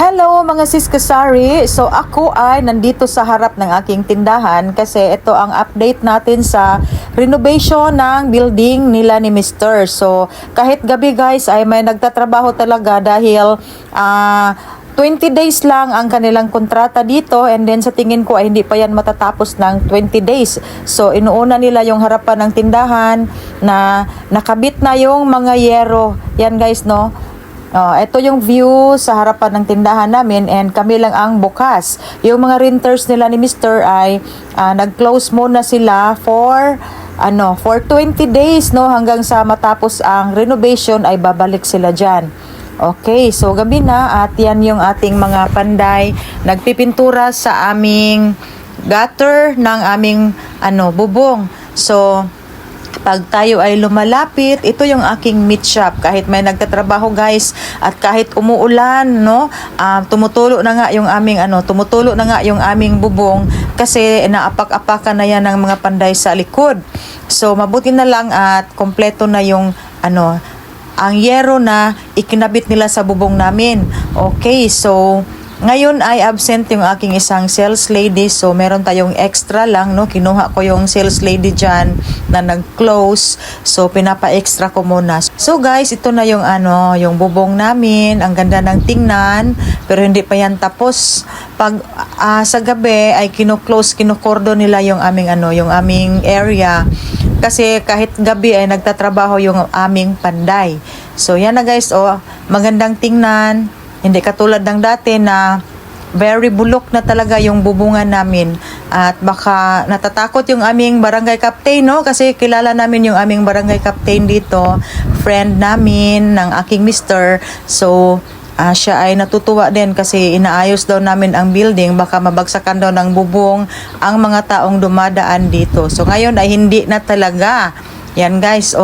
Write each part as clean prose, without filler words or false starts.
Hello mga sis kasari. So ako ay nandito sa harap ng aking tindahan kasi ito ang update natin sa renovation ng building nila ni Mr. So kahit gabi guys ay may nagtatrabaho talaga dahil 20 days lang ang kanilang kontrata dito, and then sa tingin ko ay hindi pa yan matatapos ng 20 days. So inuuna nila yung harapan ng tindahan na nakabit na yung mga yero. Yan guys, no? Ito yung view sa harapan ng tindahan namin, and kami lang ang bukas. Yung mga renters nila ni Mr. ay nag-close muna sila for 20 days, no, hanggang sa matapos ang renovation ay babalik sila diyan. Okay, so gabi na at yan yung ating mga panday nagpipintura sa aming gutter ng aming bubong. So pag tayo ay lumalapit, ito yung aking meat shop. Kahit may nagtatrabaho guys at kahit umuulan, no, tumutulo na nga yung aming bubong kasi naapak-apakan na yan ng mga panday sa likod. So mabuti na lang at kompleto na yung ang yero na ikinabit nila sa bubong namin. Okay, so ngayon ay absent yung aking isang sales lady, so meron tayong extra lang, no. Kinuha ko yung sales lady dyan na nag-close, so pinapa-extra ko muna. So guys, ito na yung yung bubong namin. Ang ganda ng tingnan, pero hindi pa yan tapos. Pag sa gabi ay kinukordon nila yung aming area. Kasi kahit gabi ay nagtatrabaho yung aming panday. So yan na guys, magandang tingnan. Hindi katulad ng dati na very bulok na talaga yung bubungan namin. At baka natatakot yung aming barangay captain, no? Kasi kilala namin yung aming barangay captain dito. Friend namin ng aking mister. So siya ay natutuwa din kasi inaayos daw namin ang building. Baka mabagsakan daw ng bubong ang mga taong dumadaan dito. So ngayon ay hindi na talaga. Yan guys,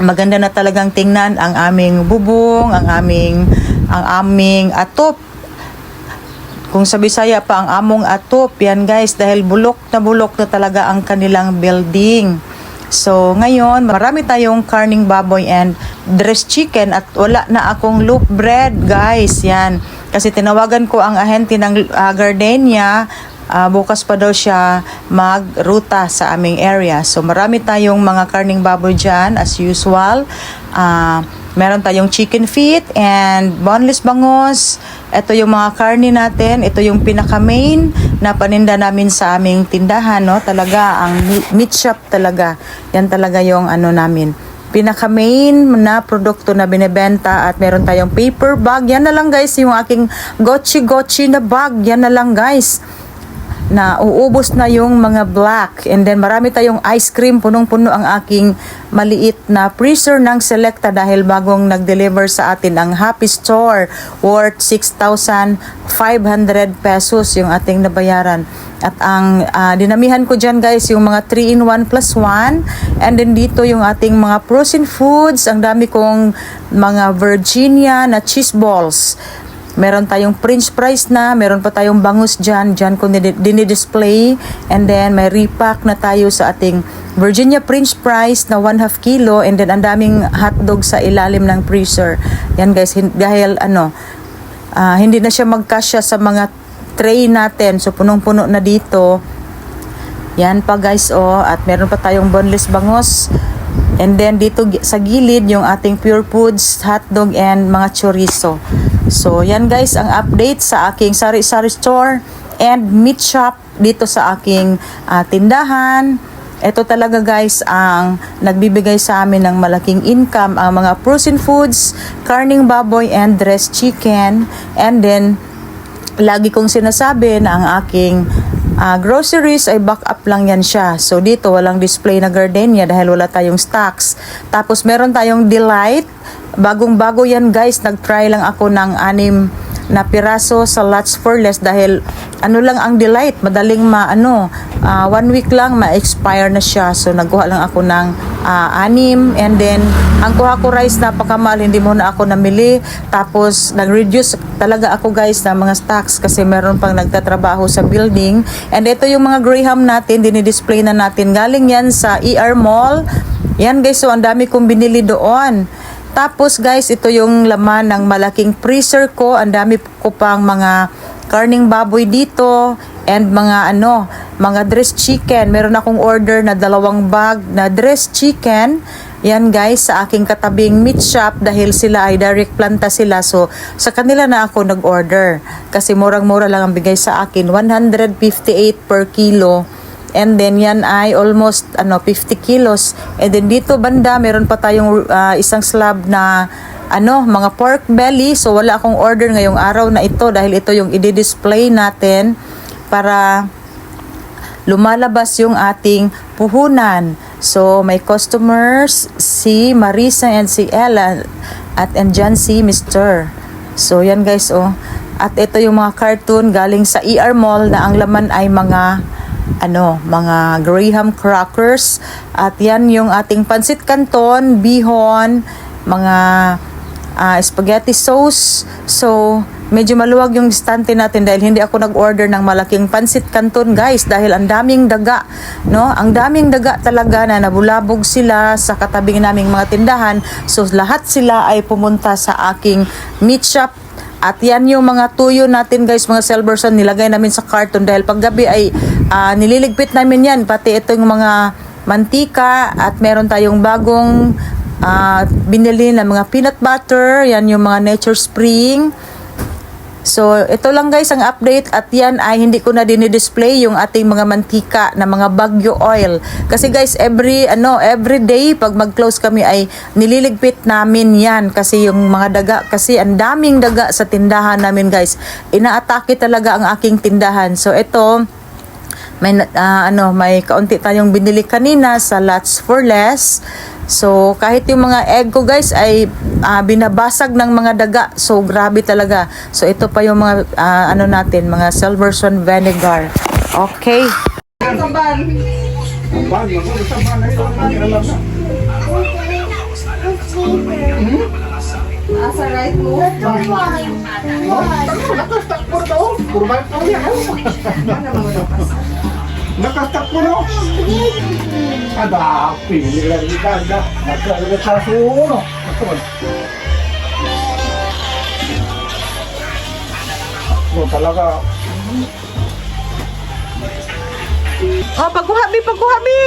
maganda na talagang tingnan ang aming bubong, ang aming atop. Kung sa Bisaya pa, ang among atop. Yan guys, dahil bulok na talaga ang kanilang building. So ngayon, marami tayong karning baboy and dressed chicken at wala na akong loaf bread guys. Yan, kasi tinawagan ko ang ahente ng Gardenia. Bukas pa daw siya magruta sa aming area. So marami tayong mga karning baboy dyan as usual. Meron tayong chicken feet and boneless bangus. Ito yung mga karni natin. Ito yung pinaka-main na paninda namin sa aming tindahan, no? Talaga, ang meat shop talaga. Yan talaga yung namin. Pinaka-main na produkto na binebenta, at meron tayong paper bag. Yan na lang guys, yung aking gochi na bag. Yan na lang guys. Na uubos na yung mga black, and then marami tayong ice cream, punong-puno ang aking maliit na freezer ng Selecta dahil bagong nag-deliver sa atin ang Happy Store worth 6,500 pesos yung ating nabayaran. At ang dinamihan ko dyan guys yung mga 3-in-1 plus 1, and then dito yung ating mga frozen foods. Ang dami kong mga Virginia na cheese balls. Meron tayong french fries na, meron pa tayong bangus dyan ko dinidisplay, and then may repack na tayo sa ating Virginia french fries na 1/2 kilo, and then ang daming hotdog sa ilalim ng freezer. Yan guys, dahil hindi na siya magkasya sa mga tray natin, so punong-puno na dito. Yan pa guys, at meron pa tayong boneless bangus. And then dito sa gilid yung ating Pure Foods, hotdog and mga chorizo. So yan guys ang update sa aking sari-sari store and meat shop dito sa aking tindahan. Ito talaga guys ang nagbibigay sa amin ng malaking income, ang mga frozen foods, karning baboy and dressed chicken. And then lagi kong sinasabi na ang aking groceries ay backup lang yan siya. So dito walang display na Gardenia dahil wala tayong stocks. Tapos meron tayong Delight. Bagong-bago yan guys. Nag-try lang ako ng 6 na piraso sa Lots for Less dahil lang ang Delight. Madaling 1 week lang ma-expire na siya. So nagkuha lang ako ng 6, and then ang kuha ko rice napakamahal, hindi muna ako namili. Tapos nag-reduce talaga ako guys ng mga stocks kasi meron pang nagtatrabaho sa building. And ito yung mga Graham natin, dinidisplay na natin. Galing yan sa ER Mall. Yan guys, so ang dami kong binili doon. Tapos guys, ito yung laman ng malaking freezer ko. Ang dami ko pang mga karning baboy dito and mga dressed chicken. Meron akong order na 2 bag na dressed chicken. Yan guys, sa aking katabing meat shop dahil sila ay direct planta sila. So, sa kanila na ako nag-order. Kasi murang-mura lang ang bigay sa akin. 158 per kilo. And then yan ay almost 50 kilos. And then dito banda meron pa tayong isang slab na mga pork belly. So wala akong order ngayong araw na ito dahil ito yung i-display natin para lumalabas yung ating puhunan. So may customers si Marisa and si Ella at andyan si Mr. So yan guys At ito yung mga cartoon galing sa ER Mall na ang laman ay mga Graham crackers. At yan yung ating pansit canton, bihon, mga spaghetti sauce. So, medyo maluwag yung istante natin dahil hindi ako nag-order ng malaking pansit canton guys dahil ang daming daga, no? Ang daming daga talaga na nabulabog sila sa katabing naming mga tindahan. So, lahat sila ay pumunta sa aking meat shop. At yan yung mga tuyo natin guys, mga Celberson, nilagay namin sa carton dahil paggabi ay nililigpit namin yan. Pati itong mga mantika at meron tayong bagong binili na mga peanut butter. Yan yung mga Nature Spring. So, ito lang guys ang update at yan ay hindi ko na dinidisplay yung ating mga mantika na mga Baguio oil. Kasi guys, every day pag mag-close kami ay nililigpit namin yan kasi yung mga daga, kasi ang daming daga sa tindahan namin guys. Inaatake talaga ang aking tindahan. So, ito may kaunti tayong binili kanina sa Lots for Less. So, kahit yung mga egg ko guys ay binabasag ng mga daga. So, grabe talaga. So, ito pa yung mga natin, mga Celberson vinegar. Okay. Asa right mo? Nakatakbo no? Ada pili lang di kada. Nagkalaga sa suno. No talaga. Pagkuha mi.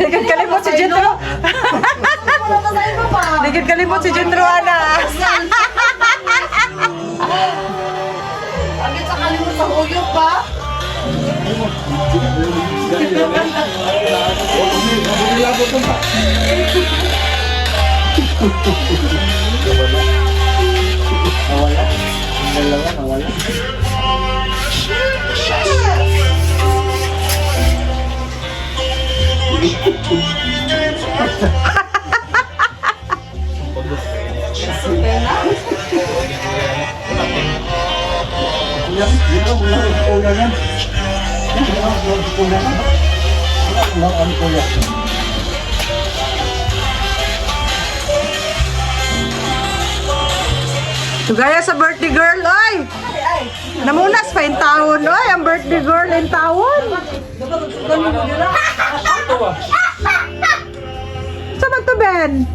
Dagit kalimot si Jendro. Dagit kalimot si Jendro ana. Agit sa kalimut sa huyok pa? Nawala. Tugaya sa birthday girl, oy! Namunas pa yung taon, oy! Ang birthday girl yung taon! Saan ba ito, Ben?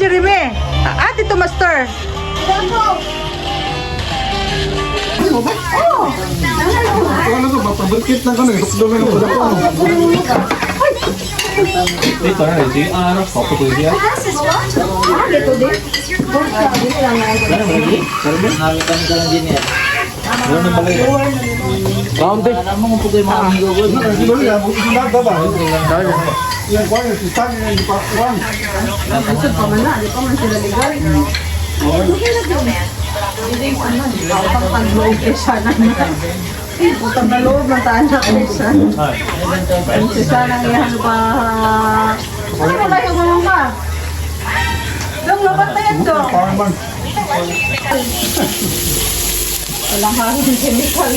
Jeremy! Tito Master! Ano to ba paberkit lang kanu dukdungan ko daw. Dito na di arap ko to dia. Utang na loob ng taan na kaysa. Kaysa nang yan pa. Ano ba tayo gulong ka? Dong, labat na yan dong. Walang harong chemical.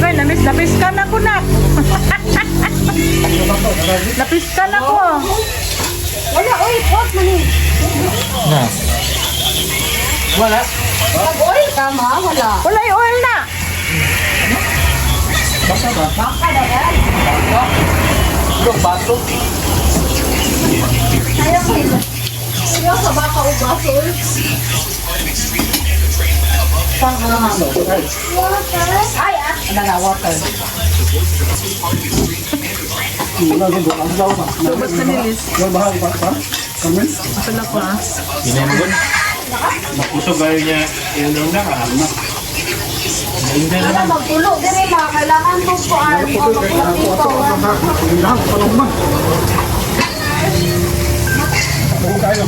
Ay, napiskan ako na. Napiskan ako. Wala, oy, pot man eh. Wala. Pag-oil ka ma, wala. Wala yung oil na. Baka na yan. Yung bato. Kaya ko yun. Kaya sa baka o baso. Saan ka naman? Water? Ay, ano na, water. Subot sa nilis. Wala bahagi pa? Kamen? Masala ko ha. Pinamgon. Nakusog ayaw niya. Yun lang na. Hindi Ano naman. magtulog din eh, mga kailangan mo po ang Hindi lang, palong man. Huwag kayo.